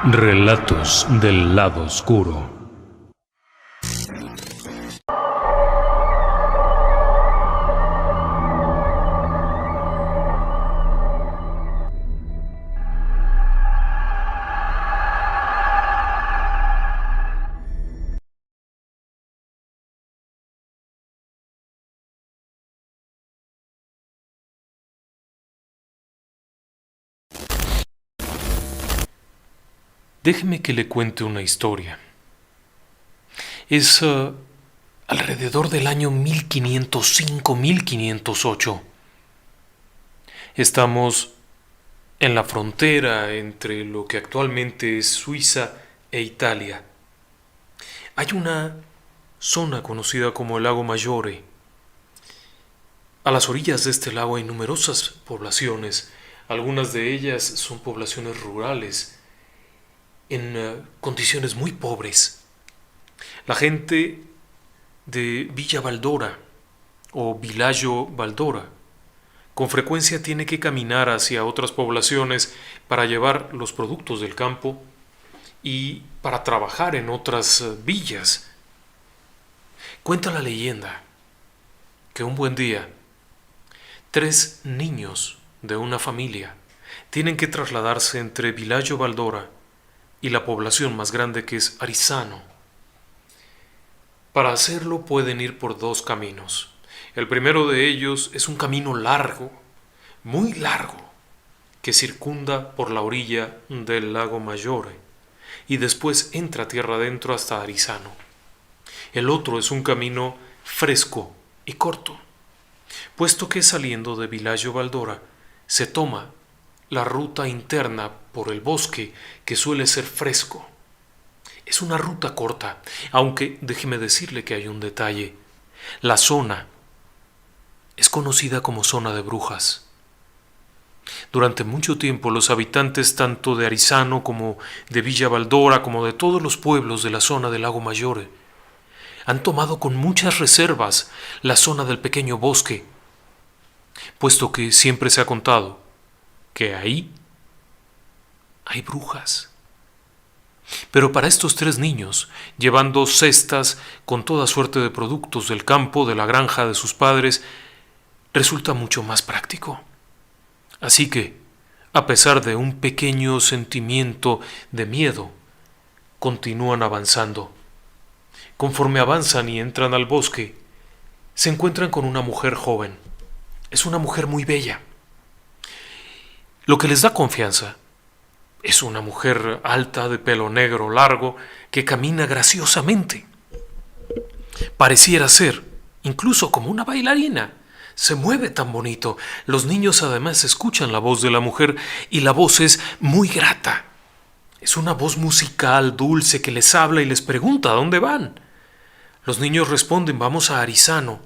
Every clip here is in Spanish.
Relatos del lado oscuro. Déjeme que le cuente una historia. Es alrededor del año 1505-1508. Estamos en la frontera entre lo que actualmente es Suiza e Italia. Hay una zona conocida como el Lago Maggiore. A las orillas de este lago hay numerosas poblaciones. Algunas de ellas son poblaciones rurales en condiciones muy pobres. La gente de Villa Valdora o Villaggio Valdora con frecuencia tiene que caminar hacia otras poblaciones para llevar los productos del campo y para trabajar en otras villas. Cuenta la leyenda que un buen día 3 niños de una familia tienen que trasladarse entre Villaggio Valdora y la población más grande, que es Arisano. Para hacerlo pueden ir por 2 caminos. El primero de ellos es un camino largo, muy largo, que circunda por la orilla del lago Maggiore y después entra tierra adentro hasta Arisano. El otro es un camino fresco y corto, puesto que saliendo de Villaggio Valdora se toma la ruta interna por el bosque, que suele ser fresco. Es una ruta corta, aunque déjeme decirle que hay un detalle. La zona es conocida como zona de brujas. Durante mucho tiempo los habitantes tanto de Arisano como de Villa Valdora, como de todos los pueblos de la zona del Lago Maggiore, han tomado con muchas reservas la zona del pequeño bosque, puesto que siempre se ha contado que ahí hay brujas. Pero para estos 3 niños, llevando cestas con toda suerte de productos del campo, de la granja de sus padres, resulta mucho más práctico. Así que, a pesar de un pequeño sentimiento de miedo, continúan avanzando. Conforme avanzan y entran al bosque, se encuentran con una mujer joven. Es una mujer muy bella. Lo que les da confianza es una mujer alta, de pelo negro largo, que camina graciosamente. Pareciera ser, incluso como una bailarina. Se mueve tan bonito. Los niños además escuchan la voz de la mujer y la voz es muy grata. Es una voz musical, dulce, que les habla y les pregunta a dónde van. Los niños responden: vamos a Arisano.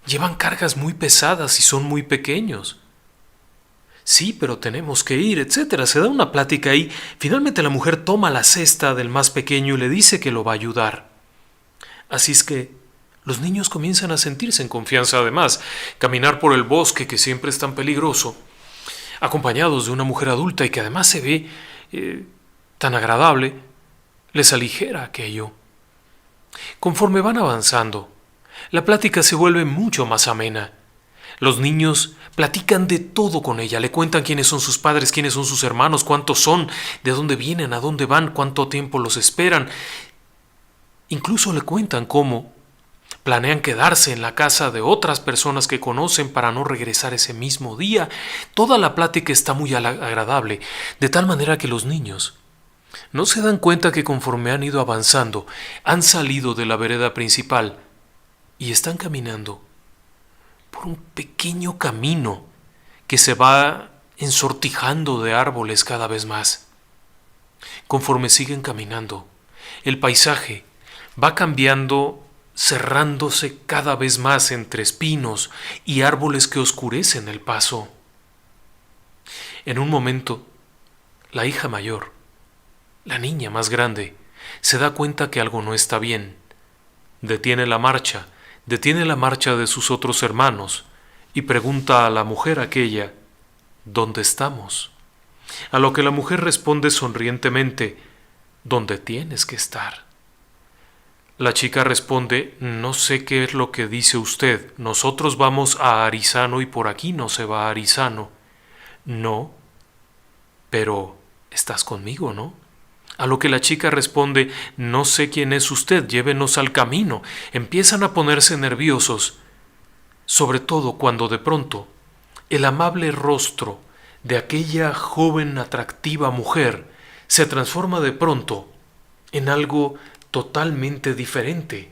Llevan cargas muy pesadas y son muy pequeños. Sí, pero tenemos que ir, etcétera. Se da una plática ahí. Finalmente la mujer toma la cesta del más pequeño y le dice que lo va a ayudar. Así es que los niños comienzan a sentirse en confianza. Además, caminar por el bosque, que siempre es tan peligroso, acompañados de una mujer adulta y que además se ve tan agradable, les aligera aquello. Conforme van avanzando, la plática se vuelve mucho más amena. Los niños platican de todo con ella, le cuentan quiénes son sus padres, quiénes son sus hermanos, cuántos son, de dónde vienen, a dónde van, cuánto tiempo los esperan. Incluso le cuentan cómo planean quedarse en la casa de otras personas que conocen para no regresar ese mismo día. Toda la plática está muy agradable, de tal manera que los niños no se dan cuenta que conforme han ido avanzando, han salido de la vereda principal y están caminando por un pequeño camino que se va ensortijando de árboles cada vez más. Conforme siguen caminando, el paisaje va cambiando, cerrándose cada vez más entre espinos y árboles que oscurecen el paso. En un momento, la hija mayor, la niña más grande, se da cuenta que algo no está bien. Detiene la marcha de sus otros hermanos y pregunta a la mujer aquella: ¿dónde estamos? A lo que la mujer responde sonrientemente: «¿Dónde tienes que estar?». La chica responde: «No sé qué es lo que dice usted. Nosotros vamos a Arizano y por aquí no se va a Arizano». «No, pero estás conmigo, ¿no?». A lo que la chica responde: «No sé quién es usted, llévenos al camino». Empiezan a ponerse nerviosos, sobre todo cuando de pronto el amable rostro de aquella joven atractiva mujer se transforma de pronto en algo totalmente diferente,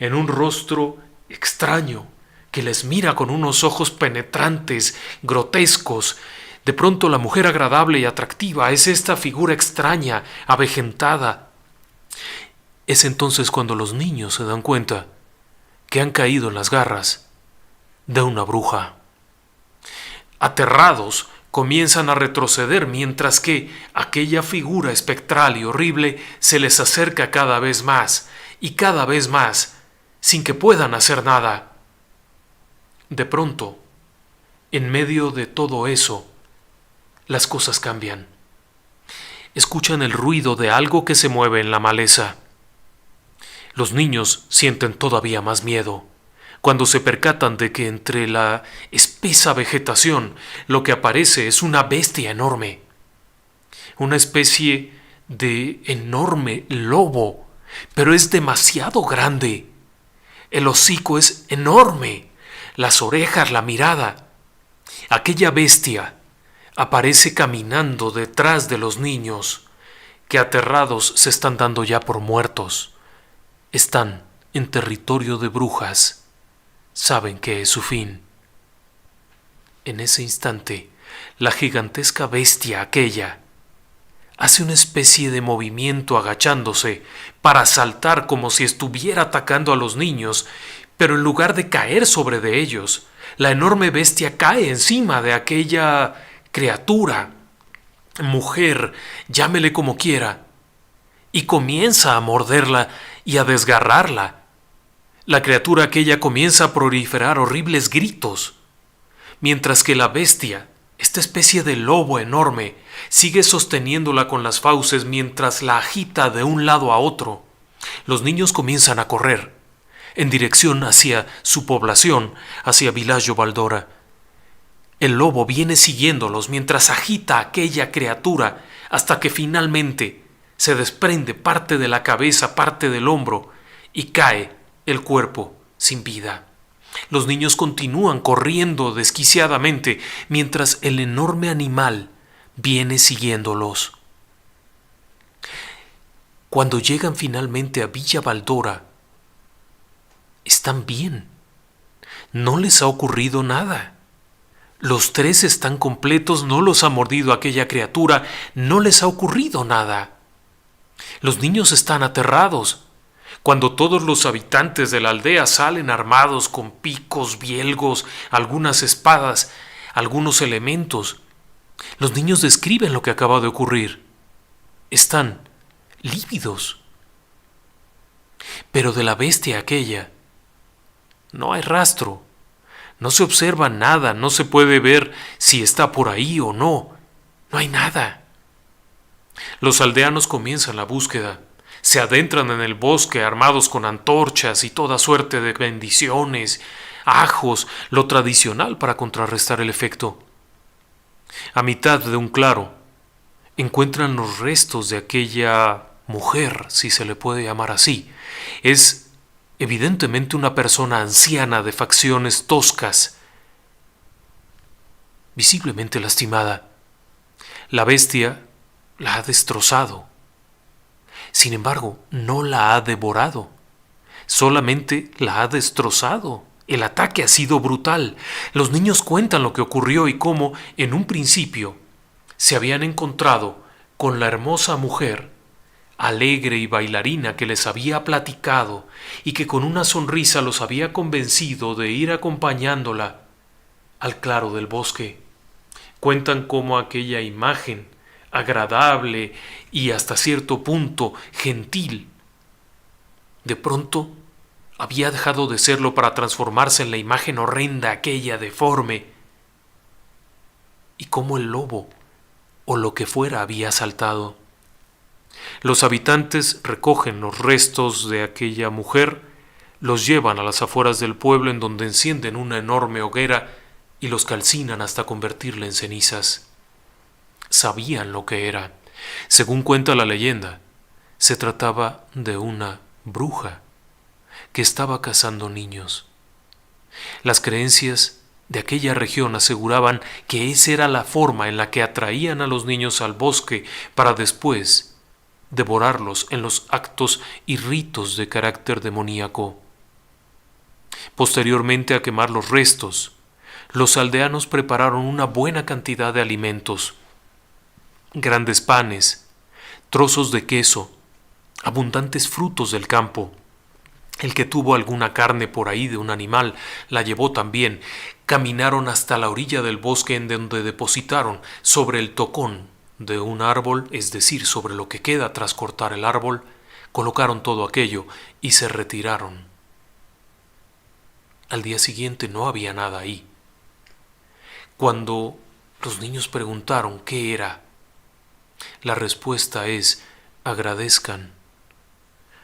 en un rostro extraño que les mira con unos ojos penetrantes, grotescos. De pronto la mujer agradable y atractiva es esta figura extraña, avejentada. Es entonces cuando los niños se dan cuenta que han caído en las garras de una bruja. Aterrados, comienzan a retroceder mientras que aquella figura espectral y horrible se les acerca cada vez más y cada vez más, sin que puedan hacer nada. De pronto, en medio de todo eso, las cosas cambian. Escuchan el ruido de algo que se mueve en la maleza. Los niños sienten todavía más miedo cuando se percatan de que entre la espesa vegetación lo que aparece es una bestia enorme, una especie de enorme lobo, pero es demasiado grande. El hocico es enorme, las orejas, la mirada. Aquella bestia aparece caminando detrás de los niños, que aterrados se están dando ya por muertos. Están en territorio de brujas. Saben que es su fin. En ese instante, la gigantesca bestia aquella hace una especie de movimiento agachándose para saltar como si estuviera atacando a los niños, pero en lugar de caer sobre de ellos, la enorme bestia cae encima de aquella criatura, mujer, llámele como quiera, y comienza a morderla y a desgarrarla. La criatura aquella comienza a proliferar horribles gritos, mientras que la bestia, esta especie de lobo enorme, sigue sosteniéndola con las fauces mientras la agita de un lado a otro. Los niños comienzan a correr en dirección hacia su población, hacia Villaggio Baldora. El lobo viene siguiéndolos mientras agita aquella criatura hasta que finalmente se desprende parte de la cabeza, parte del hombro y cae el cuerpo sin vida. Los niños continúan corriendo desquiciadamente mientras el enorme animal viene siguiéndolos. Cuando llegan finalmente a Villa Baldora, están bien. No les ha ocurrido nada. Los tres están completos, no los ha mordido aquella criatura, no les ha ocurrido nada. Los niños están aterrados. Cuando todos los habitantes de la aldea salen armados con picos, bielgos, algunas espadas, algunos elementos, los niños describen lo que acaba de ocurrir. Están lívidos. Pero de la bestia aquella no hay rastro. No se observa nada, no se puede ver si está por ahí o no. No hay nada. Los aldeanos comienzan la búsqueda. Se adentran en el bosque armados con antorchas y toda suerte de bendiciones, ajos, lo tradicional para contrarrestar el efecto. A mitad de un claro, encuentran los restos de aquella mujer, si se le puede llamar así. Es evidentemente una persona anciana de facciones toscas, visiblemente lastimada. La bestia la ha destrozado. Sin embargo, no la ha devorado, solamente la ha destrozado. El ataque ha sido brutal. Los niños cuentan lo que ocurrió y cómo, en un principio, se habían encontrado con la hermosa mujer, alegre y bailarina que les había platicado y que con una sonrisa los había convencido de ir acompañándola al claro del bosque. Cuentan cómo aquella imagen agradable y hasta cierto punto gentil, de pronto había dejado de serlo para transformarse en la imagen horrenda aquella deforme, y cómo el lobo o lo que fuera había saltado. Los habitantes recogen los restos de aquella mujer, los llevan a las afueras del pueblo en donde encienden una enorme hoguera y los calcinan hasta convertirla en cenizas. Sabían lo que era. Según cuenta la leyenda, se trataba de una bruja que estaba cazando niños. Las creencias de aquella región aseguraban que esa era la forma en la que atraían a los niños al bosque para después devorarlos en los actos y ritos de carácter demoníaco. Posteriormente a quemar los restos, los aldeanos prepararon una buena cantidad de alimentos, grandes panes, trozos de queso, abundantes frutos del campo. El que tuvo alguna carne por ahí de un animal la llevó también. Caminaron hasta la orilla del bosque en donde depositaron sobre el tocón de un árbol, es decir, sobre lo que queda tras cortar el árbol, colocaron todo aquello y se retiraron. Al día siguiente no había nada ahí. Cuando los niños preguntaron qué era, la respuesta es: agradezcan.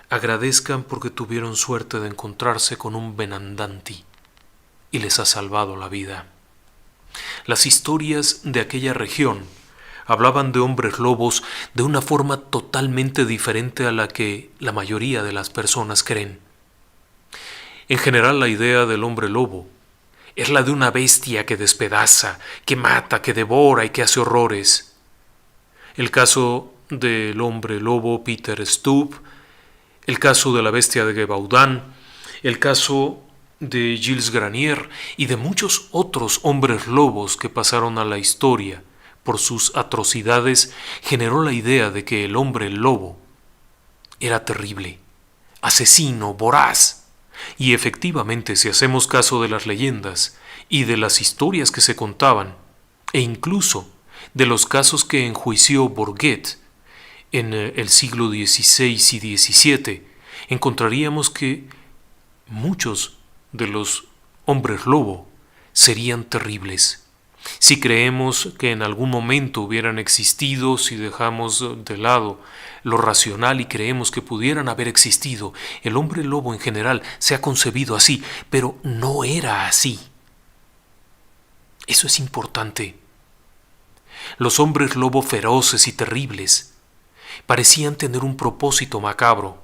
Agradezcan porque tuvieron suerte de encontrarse con un Benandanti y les ha salvado la vida. Las historias de aquella región hablaban de hombres lobos de una forma totalmente diferente a la que la mayoría de las personas creen. En general, la idea del hombre lobo es la de una bestia que despedaza, que mata, que devora y que hace horrores. El caso del hombre lobo Peter Stoop, el caso de la bestia de Gévaudan, el caso de Gilles Granier y de muchos otros hombres lobos que pasaron a la historia por sus atrocidades, generó la idea de que el hombre lobo era terrible, asesino, voraz. Y efectivamente, si hacemos caso de las leyendas y de las historias que se contaban, e incluso de los casos que enjuició Bourget en el siglo XVI y XVII, encontraríamos que muchos de los hombres lobo serían terribles. Si creemos que en algún momento hubieran existido, si dejamos de lado lo racional y creemos que pudieran haber existido, el hombre lobo en general se ha concebido así, pero no era así. Eso es importante. Los hombres lobo feroces y terribles parecían tener un propósito macabro,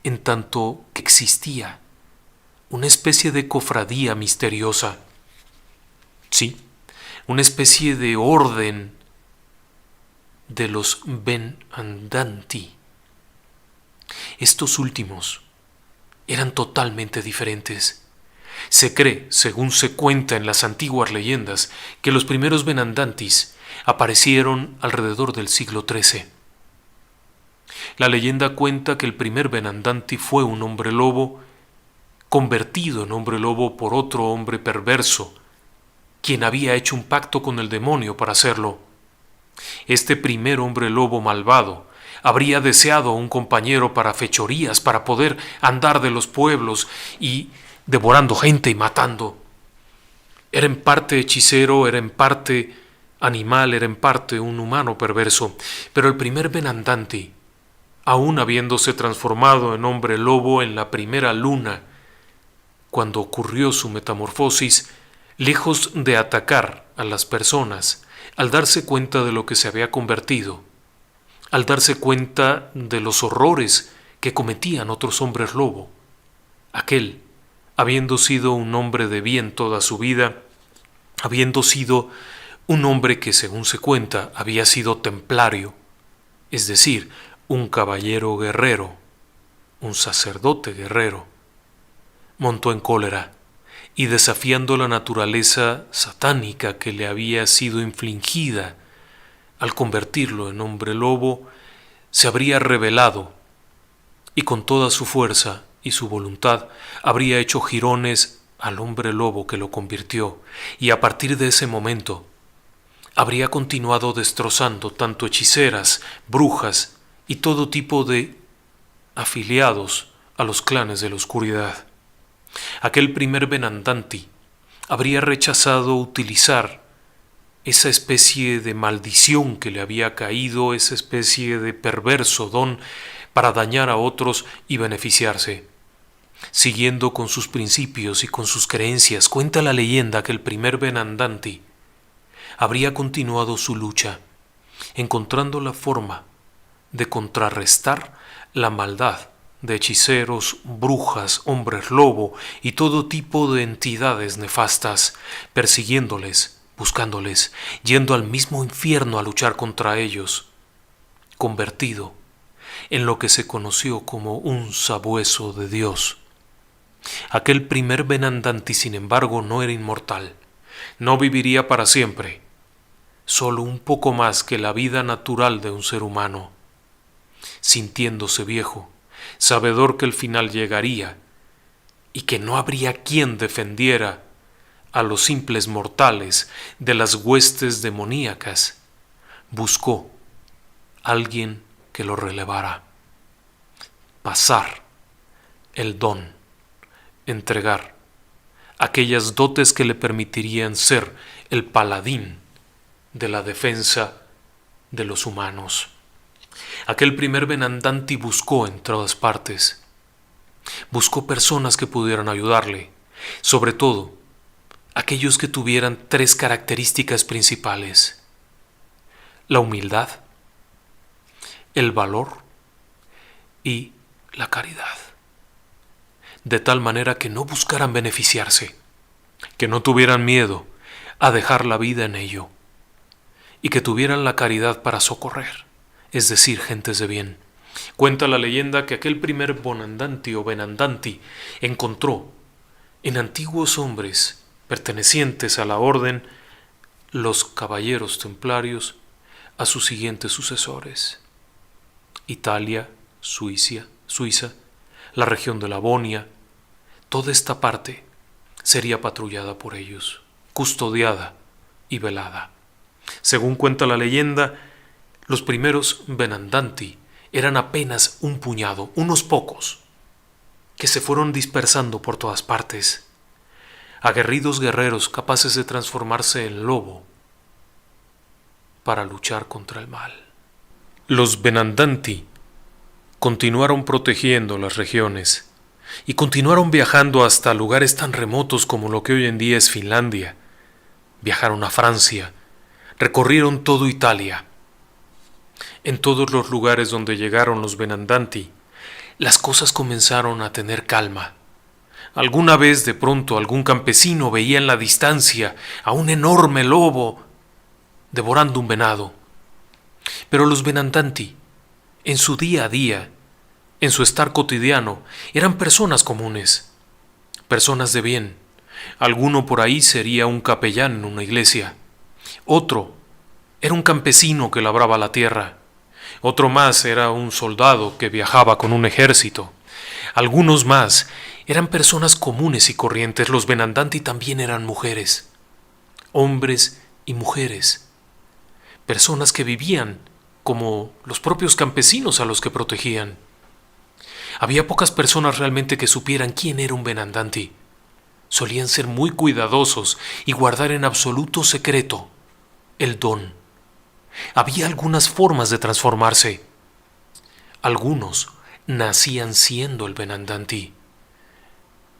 en tanto que existía una especie de cofradía misteriosa. Sí, una especie de orden de los Benandanti. Estos últimos eran totalmente diferentes. Se cree, según se cuenta en las antiguas leyendas, que los primeros Benandantis aparecieron alrededor del siglo XIII. La leyenda cuenta que el primer Benandanti fue un hombre lobo convertido en hombre lobo por otro hombre perverso, quien había hecho un pacto con el demonio para hacerlo. Este primer hombre lobo malvado habría deseado a un compañero para fechorías, para poder andar de los pueblos y devorando gente y matando. Era en parte hechicero, era en parte animal, era en parte un humano perverso, pero el primer Benandanti, aún habiéndose transformado en hombre lobo en la primera luna, cuando ocurrió su metamorfosis, lejos de atacar a las personas, al darse cuenta de lo que se había convertido, al darse cuenta de los horrores que cometían otros hombres lobo, aquel, habiendo sido un hombre de bien toda su vida, habiendo sido un hombre que, según se cuenta, había sido templario, es decir, un caballero guerrero, un sacerdote guerrero, montó en cólera y, desafiando la naturaleza satánica que le había sido infligida al convertirlo en hombre lobo, se habría rebelado y con toda su fuerza y su voluntad habría hecho jirones al hombre lobo que lo convirtió, y a partir de ese momento habría continuado destrozando tanto hechiceras, brujas y todo tipo de afiliados a los clanes de la oscuridad. Aquel primer Benandanti habría rechazado utilizar esa especie de maldición que le había caído, esa especie de perverso don para dañar a otros y beneficiarse. Siguiendo con sus principios y con sus creencias, cuenta la leyenda que el primer Benandanti habría continuado su lucha, encontrando la forma de contrarrestar la maldad de hechiceros, brujas, hombres lobo y todo tipo de entidades nefastas, persiguiéndoles, buscándoles, yendo al mismo infierno a luchar contra ellos, convertido en lo que se conoció como un sabueso de Dios. Aquel primer Benandanti, sin embargo, no era inmortal, no viviría para siempre, solo un poco más que la vida natural de un ser humano. Sintiéndose viejo, sabedor que el final llegaría y que no habría quien defendiera a los simples mortales de las huestes demoníacas, buscó alguien que lo relevara, pasar el don, entregar aquellas dotes que le permitirían ser el paladín de la defensa de los humanos. Aquel primer Benandanti buscó en todas partes, buscó personas que pudieran ayudarle, sobre todo aquellos que tuvieran tres características principales: la humildad, el valor y la caridad, de tal manera que no buscaran beneficiarse, que no tuvieran miedo a dejar la vida en ello, y que tuvieran la caridad para socorrer, es decir, gentes de bien. Cuenta la leyenda que aquel primer Bonandanti o Benandanti encontró en antiguos hombres pertenecientes a la orden, los caballeros templarios, a sus siguientes sucesores: Italia, Suiza, la región de Lavonia, toda esta parte sería patrullada por ellos, custodiada y velada. Según cuenta la leyenda, los primeros Benandanti eran apenas un puñado, unos pocos, que se fueron dispersando por todas partes, aguerridos guerreros capaces de transformarse en lobo para luchar contra el mal. Los Benandanti continuaron protegiendo las regiones y continuaron viajando hasta lugares tan remotos como lo que hoy en día es Finlandia. Viajaron a Francia, recorrieron todo Italia. En todos los lugares donde llegaron los Benandanti, las cosas comenzaron a tener calma. Alguna vez de pronto algún campesino veía en la distancia a un enorme lobo devorando un venado. Pero los Benandanti, en su día a día, en su estar cotidiano, eran personas comunes, personas de bien. Alguno por ahí sería un capellán en una iglesia, otro era un campesino que labraba la tierra, otro más era un soldado que viajaba con un ejército. Algunos más eran personas comunes y corrientes. Los Benandanti también eran mujeres, hombres y mujeres, personas que vivían como los propios campesinos a los que protegían. Había pocas personas realmente que supieran quién era un Benandanti. Solían ser muy cuidadosos y guardar en absoluto secreto el don. Había algunas formas de transformarse. Algunos nacían siendo el Benandanti.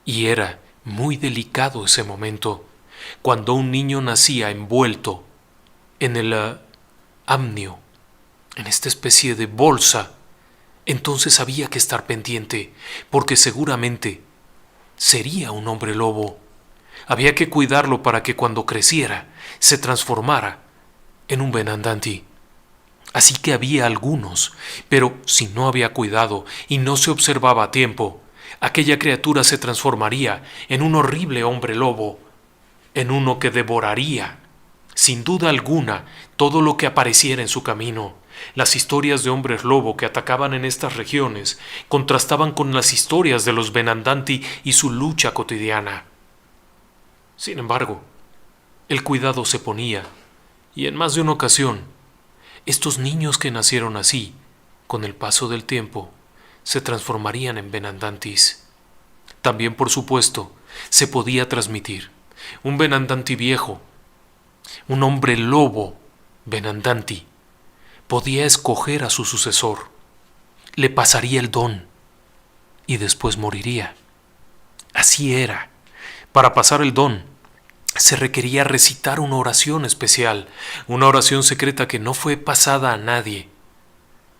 Y era muy delicado ese momento, cuando un niño nacía envuelto en el amnio, en esta especie de bolsa. Entonces había que estar pendiente, porque seguramente sería un hombre lobo. Había que cuidarlo para que cuando creciera se transformara en un Benandanti. Así que había algunos, pero si no había cuidado y no se observaba a tiempo, aquella criatura se transformaría en un horrible hombre lobo, en uno que devoraría, sin duda alguna, todo lo que apareciera en su camino. Las historias de hombres lobo que atacaban en estas regiones contrastaban con las historias de los Benandanti y su lucha cotidiana. Sin embargo, el cuidado se ponía, y en más de una ocasión, estos niños que nacieron así, con el paso del tiempo, se transformarían en Benandantis. También, por supuesto, se podía transmitir. Un Benandanti viejo Un hombre lobo, Benandanti, podía escoger a su sucesor. Le pasaría el don y después moriría. Así era. Para pasar el don, se requería recitar una oración especial, una oración secreta que no fue pasada a nadie,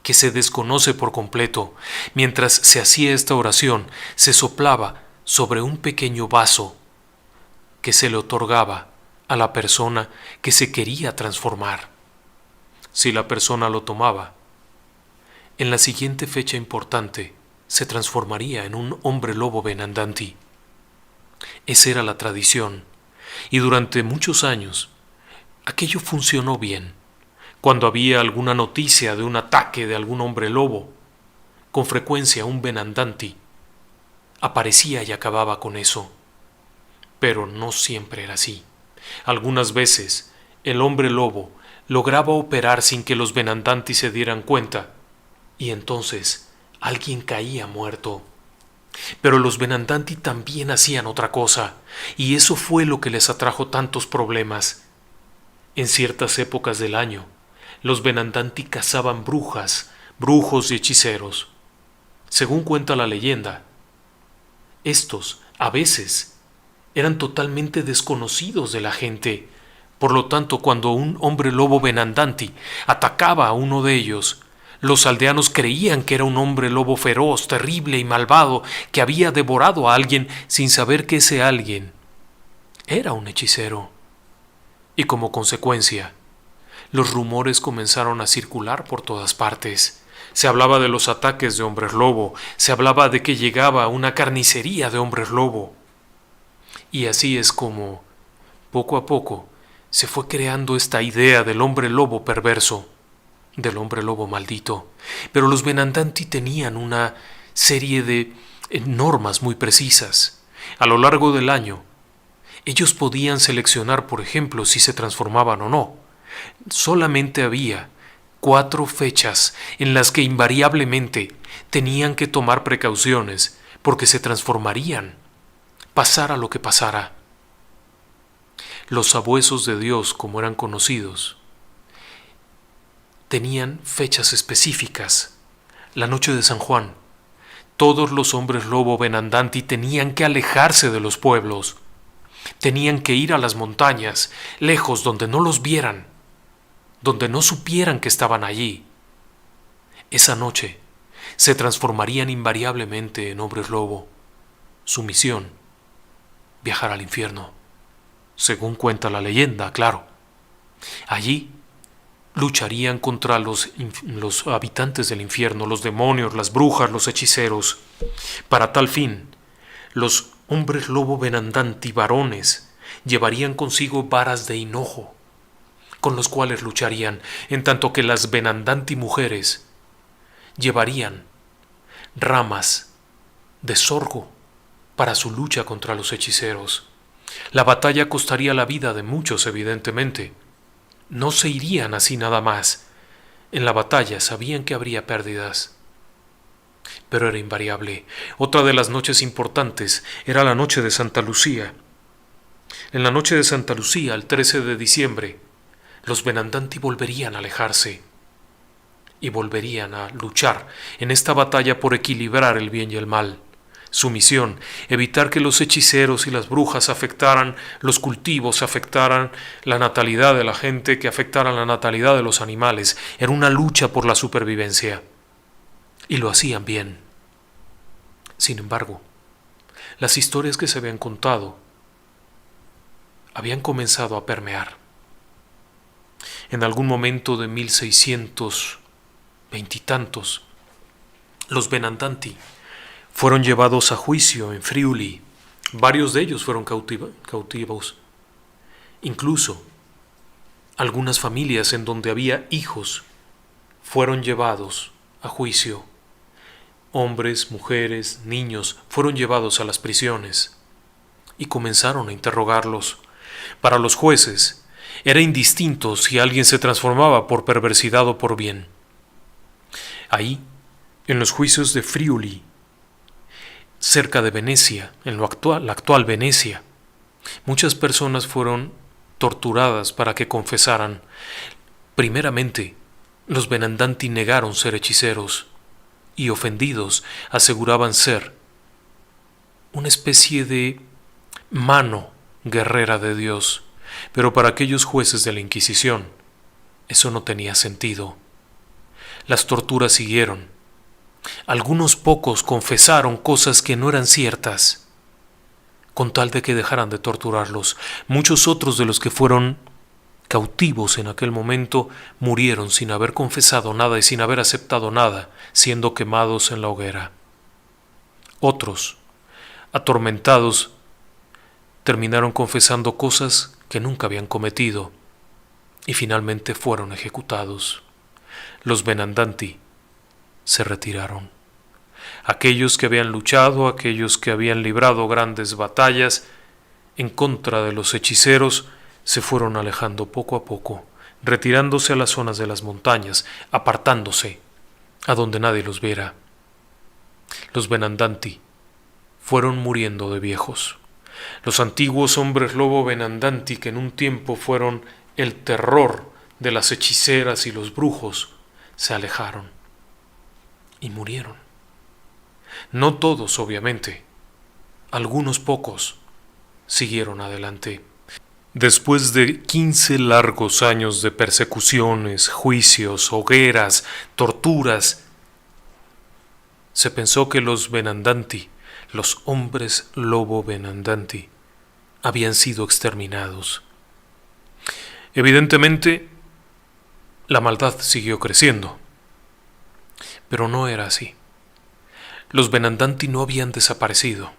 que se desconoce por completo. Mientras se hacía esta oración, se soplaba sobre un pequeño vaso que se le otorgaba a la persona que se quería transformar. Si la persona lo tomaba, en la siguiente fecha importante se transformaría en un hombre lobo Benandanti. Esa era la tradición, y durante muchos años aquello funcionó bien. Cuando había alguna noticia de un ataque de algún hombre lobo, con frecuencia un Benandanti aparecía y acababa con eso. Pero no siempre era así. Algunas veces el hombre lobo lograba operar sin que los Benandanti se dieran cuenta, y entonces alguien caía muerto. Pero los Benandanti también hacían otra cosa, y eso fue lo que les atrajo tantos problemas. En ciertas épocas del año, los Benandanti cazaban brujas, brujos y hechiceros. Según cuenta la leyenda, estos, a veces, eran totalmente desconocidos de la gente. Por lo tanto, cuando un hombre lobo Benandanti atacaba a uno de ellos, los aldeanos creían que era un hombre lobo feroz, terrible y malvado, que había devorado a alguien sin saber que ese alguien era un hechicero. Y como consecuencia, los rumores comenzaron a circular por todas partes. Se hablaba de los ataques de hombres lobo, se hablaba de que llegaba una carnicería de hombres lobo. Y así es como, poco a poco, se fue creando esta idea del hombre lobo perverso, del hombre lobo maldito. Pero los Benandanti tenían una serie de normas muy precisas. A lo largo del año, ellos podían seleccionar, por ejemplo, si se transformaban o no. Solamente había 4 fechas en las que invariablemente tenían que tomar precauciones porque se transformarían, pasara lo que pasara. Los sabuesos de Dios, como eran conocidos, tenían fechas específicas. La noche de San Juan, todos los hombres lobo Benandanti tenían que alejarse de los pueblos. Tenían que ir a las montañas, lejos, donde no los vieran, donde no supieran que estaban allí. Esa noche se transformarían invariablemente en hombres lobo. Su misión, viajar al infierno, según cuenta la leyenda, claro. Allí lucharían contra los habitantes del infierno, los demonios, las brujas, los hechiceros. Para tal fin, los hombres lobo Benandanti varones llevarían consigo varas de hinojo, con los cuales lucharían, en tanto que las Benandanti mujeres llevarían ramas de sorgo para su lucha contra los hechiceros. La batalla costaría la vida de muchos, evidentemente. No se irían así nada más. En la batalla sabían que habría pérdidas, pero era invariable. Otra de las noches importantes era la noche de Santa Lucía. En la noche de Santa Lucía, el 13 de diciembre, los Benandanti volverían a alejarse y volverían a luchar en esta batalla por equilibrar el bien y el mal. Su misión, evitar que los hechiceros y las brujas afectaran los cultivos, afectaran la natalidad de la gente, que afectaran la natalidad de los animales. Era una lucha por la supervivencia. Y lo hacían bien. Sin embargo, las historias que se habían contado habían comenzado a permear. En algún momento de 1620 y tantos, los Benandanti fueron llevados a juicio en Friuli. Varios de ellos fueron cautivos. Incluso algunas familias en donde había hijos fueron llevados a juicio. Hombres, mujeres, niños fueron llevados a las prisiones y comenzaron a interrogarlos. Para los jueces era indistinto si alguien se transformaba por perversidad o por bien. Ahí, en los juicios de Friuli, cerca de Venecia, en la actual Venecia, muchas personas fueron torturadas para que confesaran. Primeramente, los Benandanti negaron ser hechiceros y, ofendidos, aseguraban ser una especie de mano guerrera de Dios. Pero para aquellos jueces de la Inquisición, eso no tenía sentido. Las torturas siguieron. Algunos pocos confesaron cosas que no eran ciertas, con tal de que dejaran de torturarlos. Muchos otros de los que fueron cautivos en aquel momento murieron sin haber confesado nada y sin haber aceptado nada, siendo quemados en la hoguera. Otros, atormentados, terminaron confesando cosas que nunca habían cometido y finalmente fueron ejecutados. Los Benandanti se retiraron. Aquellos que habían luchado, aquellos que habían librado grandes batallas en contra de los hechiceros, se fueron alejando poco a poco, retirándose a las zonas de las montañas, apartándose, a donde nadie los viera. Los Benandanti fueron muriendo de viejos. Los antiguos hombres lobo Benandanti, que en un tiempo fueron el terror de las hechiceras y los brujos, se alejaron y murieron. No todos, obviamente. Algunos pocos siguieron adelante. Después de 15 largos años de persecuciones, juicios, hogueras, torturas, se pensó que los Benandanti, los hombres lobo Benandanti, habían sido exterminados. Evidentemente, la maldad siguió creciendo, pero no era así. Los Benandanti no habían desaparecido,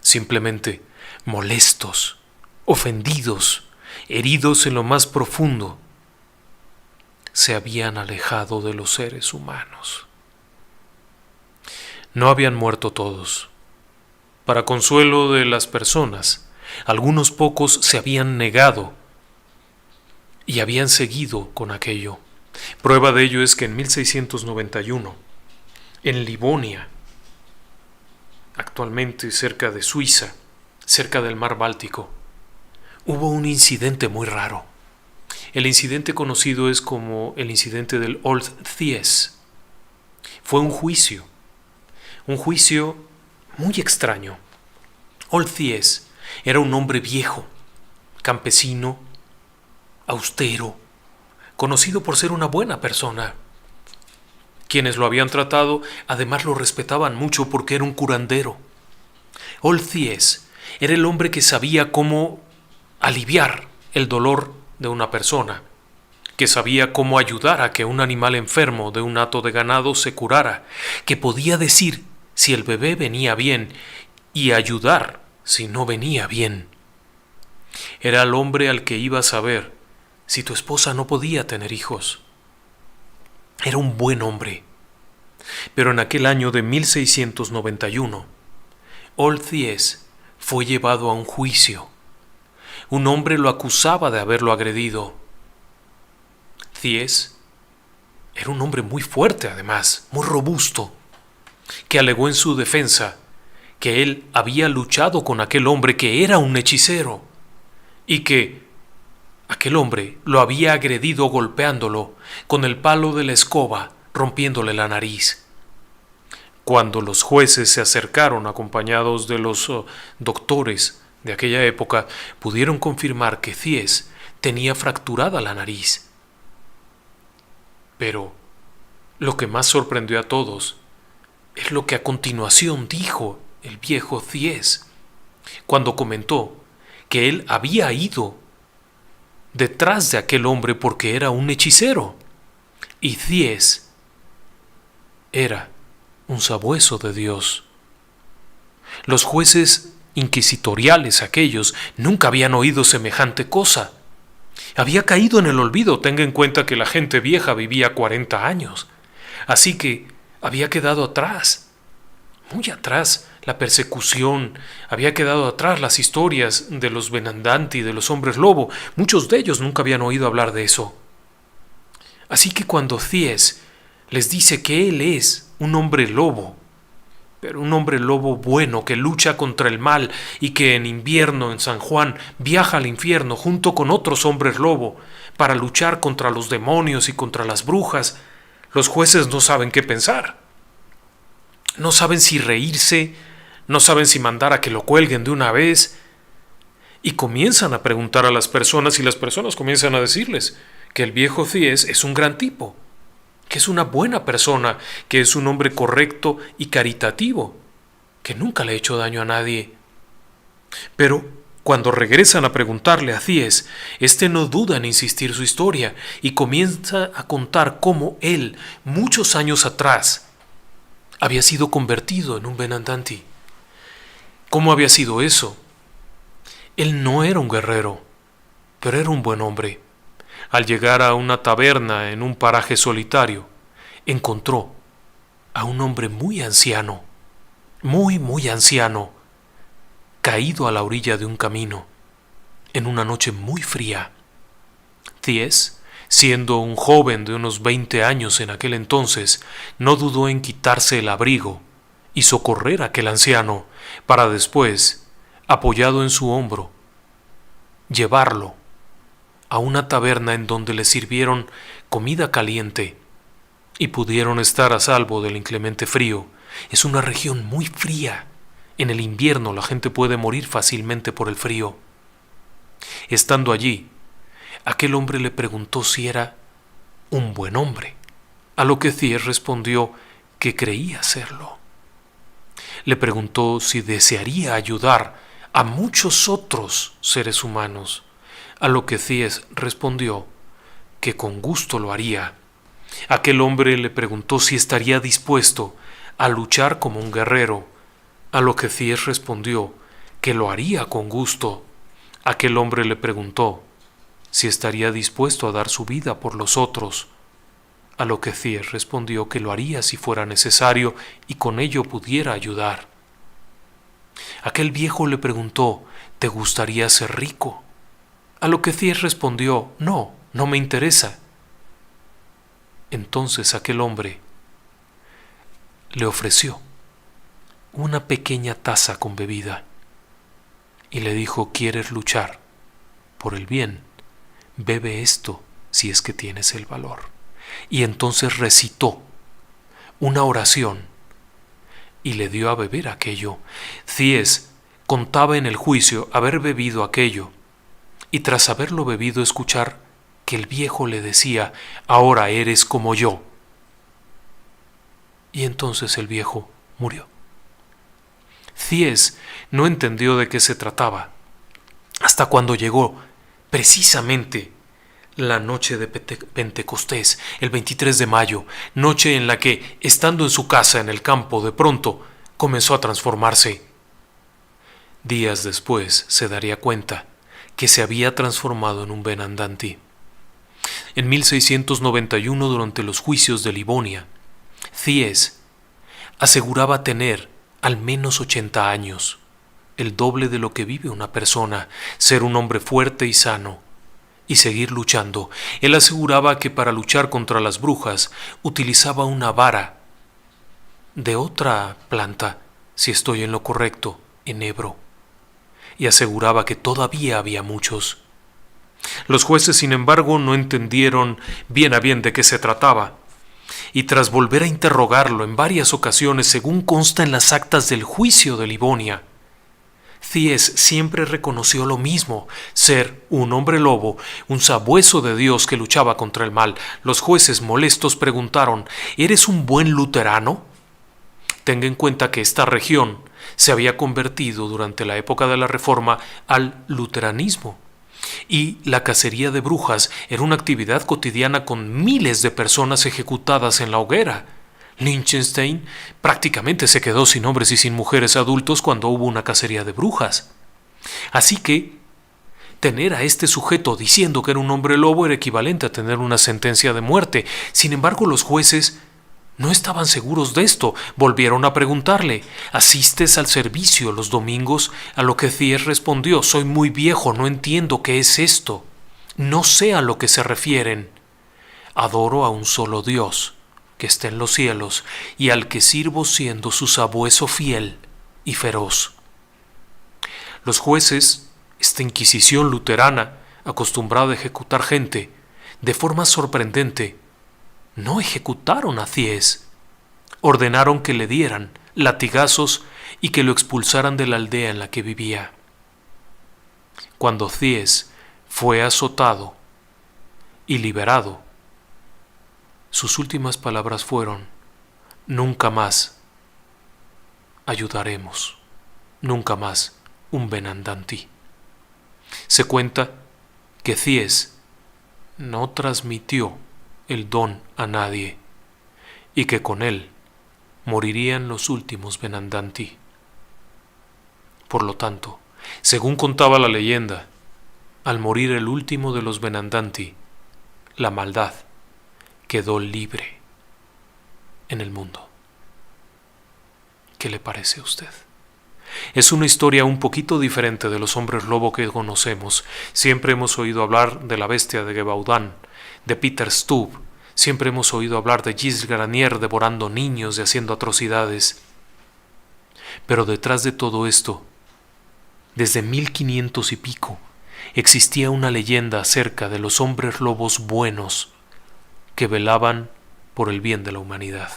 simplemente molestos, ofendidos, heridos en lo más profundo, se habían alejado de los seres humanos. No habían muerto todos. Para consuelo de las personas, algunos pocos se habían negado y habían seguido con aquello. Prueba de ello es que en 1691, en Livonia, actualmente cerca de Suiza, cerca del mar Báltico, hubo un incidente muy raro. El incidente conocido es como el incidente del Old Thies. Fue un juicio muy extraño. Old Thies era un hombre viejo, campesino, austero, conocido por ser una buena persona. Quienes lo habían tratado además lo respetaban mucho porque era un curandero. Old Thies era el hombre que sabía cómo aliviar el dolor de una persona, que sabía cómo ayudar a que un animal enfermo de un hato de ganado se curara, que podía decir si el bebé venía bien y ayudar si no venía bien. Era el hombre al que ibas a ver si tu esposa no podía tener hijos. Era un buen hombre. Pero en aquel año de 1691, Old Thies fue llevado a un juicio. Un hombre lo acusaba de haberlo agredido. Thies era un hombre muy fuerte, además, muy robusto, que alegó en su defensa que él había luchado con aquel hombre que era un hechicero y que aquel hombre lo había agredido golpeándolo con el palo de la escoba, rompiéndole la nariz. Cuando los jueces se acercaron acompañados de los doctores de aquella época, pudieron confirmar que Thies tenía fracturada la nariz. Pero lo que más sorprendió a todos es lo que a continuación dijo el viejo Thies, cuando comentó que él había ido detrás de aquel hombre porque era un hechicero, y Thies era un sabueso de Dios. Los jueces inquisitoriales aquellos nunca habían oído semejante cosa. Había caído en el olvido. Tenga en cuenta que la gente vieja vivía 40 años. Así que había quedado atrás, muy atrás, la persecución. Había quedado atrás las historias de los Benandanti, de los hombres lobo. Muchos de ellos nunca habían oído hablar de eso. Así que cuando Thies les dice que él es un hombre lobo, Pero un hombre lobo bueno que lucha contra el mal y que en invierno en San Juan viaja al infierno junto con otros hombres lobo para luchar contra los demonios y contra las brujas, los jueces no saben qué pensar. No saben si reírse, no saben si mandar a que lo cuelguen de una vez. Y comienzan a preguntar a las personas y las personas comienzan a decirles que el viejo Thies es un gran tipo, que es una buena persona, que es un hombre correcto y caritativo, que nunca le ha hecho daño a nadie. Pero cuando regresan a preguntarle a Thies, este no duda en insistir su historia y comienza a contar cómo él, muchos años atrás, había sido convertido en un Benandanti. ¿Cómo había sido eso? Él no era un guerrero, pero era un buen hombre. Al llegar a una taberna en un paraje solitario, encontró a un hombre muy anciano, muy anciano, caído a la orilla de un camino, en una noche muy fría. Thies, siendo un joven de unos 20 años en aquel entonces, no dudó en quitarse el abrigo y socorrer a aquel anciano, para después, apoyado en su hombro, llevarlo a una taberna en donde le sirvieron comida caliente y pudieron estar a salvo del inclemente frío. Es una región muy fría. En el invierno la gente puede morir fácilmente por el frío. Estando allí, aquel hombre le preguntó si era un buen hombre, a lo que Thies respondió que creía serlo. Le preguntó si desearía ayudar a muchos otros seres humanos, a lo que Thies respondió que con gusto lo haría. Aquel hombre le preguntó si estaría dispuesto a luchar como un guerrero, a lo que Thies respondió que lo haría con gusto. Aquel hombre le preguntó si estaría dispuesto a dar su vida por los otros, a lo que Thies respondió que lo haría si fuera necesario y con ello pudiera ayudar. Aquel viejo le preguntó, ¿te gustaría ser rico? A lo que Thies respondió, no me interesa. Entonces aquel hombre le ofreció una pequeña taza con bebida y le dijo, ¿quieres luchar por el bien? Bebe esto si es que tienes el valor. Y entonces recitó una oración y le dio a beber aquello. Thies contaba en el juicio haber bebido aquello y tras haberlo bebido escuchar que el viejo le decía, ahora eres como yo. Y entonces el viejo murió. Thies no entendió de qué se trataba, hasta cuando llegó precisamente la noche de Pentecostés, el 23 de mayo, noche en la que, estando en su casa en el campo, de pronto comenzó a transformarse. Días después se daría cuenta que se había transformado en un Benandanti. En 1691, durante los juicios de Livonia, Thies aseguraba tener al menos 80 años, el doble de lo que vive una persona, ser un hombre fuerte y sano, y seguir luchando. Él aseguraba que para luchar contra las brujas utilizaba una vara de otra planta, si estoy en lo correcto, enebro, y aseguraba que todavía había muchos. Los jueces, sin embargo, no entendieron bien a bien de qué se trataba, y tras volver a interrogarlo en varias ocasiones, según consta en las actas del juicio de Livonia, Thies siempre reconoció lo mismo, ser un hombre lobo, un sabueso de Dios que luchaba contra el mal. Los jueces, molestos, preguntaron, ¿eres un buen luterano? Tenga en cuenta que esta región se había convertido durante la época de la Reforma al luteranismo, y la cacería de brujas era una actividad cotidiana con miles de personas ejecutadas en la hoguera. Liechtenstein prácticamente se quedó sin hombres y sin mujeres adultos cuando hubo una cacería de brujas. Así que tener a este sujeto diciendo que era un hombre lobo era equivalente a tener una sentencia de muerte. Sin embargo, los jueces no estaban seguros de esto. Volvieron a preguntarle, ¿asistes al servicio los domingos? A lo que Thies respondió, soy muy viejo, no entiendo qué es esto. No sé a lo que se refieren. Adoro a un solo Dios, que está en los cielos, y al que sirvo siendo su sabueso fiel y feroz. Los jueces, esta Inquisición luterana, acostumbrada a ejecutar gente de forma sorprendente, no ejecutaron a Thies. Ordenaron que le dieran latigazos y que lo expulsaran de la aldea en la que vivía. Cuando Thies fue azotado y liberado, sus últimas palabras fueron: nunca más ayudaremos, nunca más un Benandanti. Se cuenta que Thies no transmitió el don a nadie y que con él morirían los últimos Benandanti. Por lo tanto, según contaba la leyenda, al morir el último de los Benandanti, la maldad quedó libre en el mundo. ¿Qué le parece a usted? Es una historia un poquito diferente de los hombres lobo que conocemos. Siempre hemos oído hablar de la bestia de Gévaudan, de Peter Stub. Siempre hemos oído hablar de Gilles Granier devorando niños y haciendo atrocidades. Pero detrás de todo esto, desde 1500 y pico, existía una leyenda acerca de los hombres lobos buenos que velaban por el bien de la humanidad.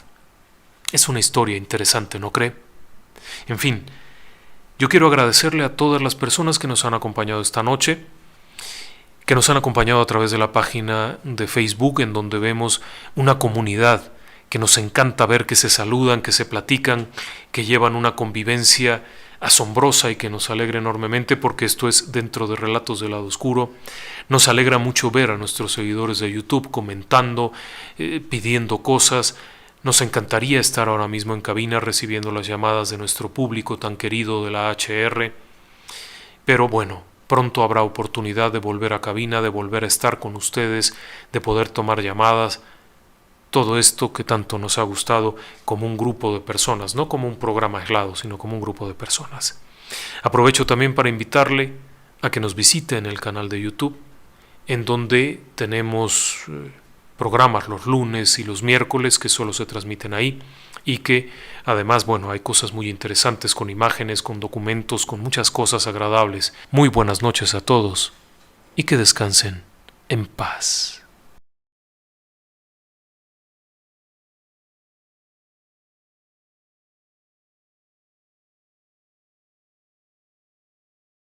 Es una historia interesante, ¿no cree? En fin, yo quiero agradecerle a todas las personas que nos han acompañado esta noche, que nos han acompañado a través de la página de Facebook, en donde vemos una comunidad que nos encanta ver, que se saludan, que se platican, que llevan una convivencia asombrosa y que nos alegra enormemente, porque esto es dentro de Relatos del Lado Oscuro. Nos alegra mucho ver a nuestros seguidores de YouTube comentando, pidiendo cosas. Nos encantaría estar ahora mismo en cabina recibiendo las llamadas de nuestro público tan querido de la HR, pero bueno, pronto habrá oportunidad de volver a cabina, de volver a estar con ustedes, de poder tomar llamadas. Todo esto que tanto nos ha gustado como un grupo de personas, no como un programa aislado, sino como un grupo de personas. Aprovecho también para invitarle a que nos visite en el canal de YouTube, en donde tenemos programas los lunes y los miércoles que solo se transmiten ahí, y que además, bueno, hay cosas muy interesantes con imágenes, con documentos, con muchas cosas agradables. Muy buenas noches a todos y que descansen en paz.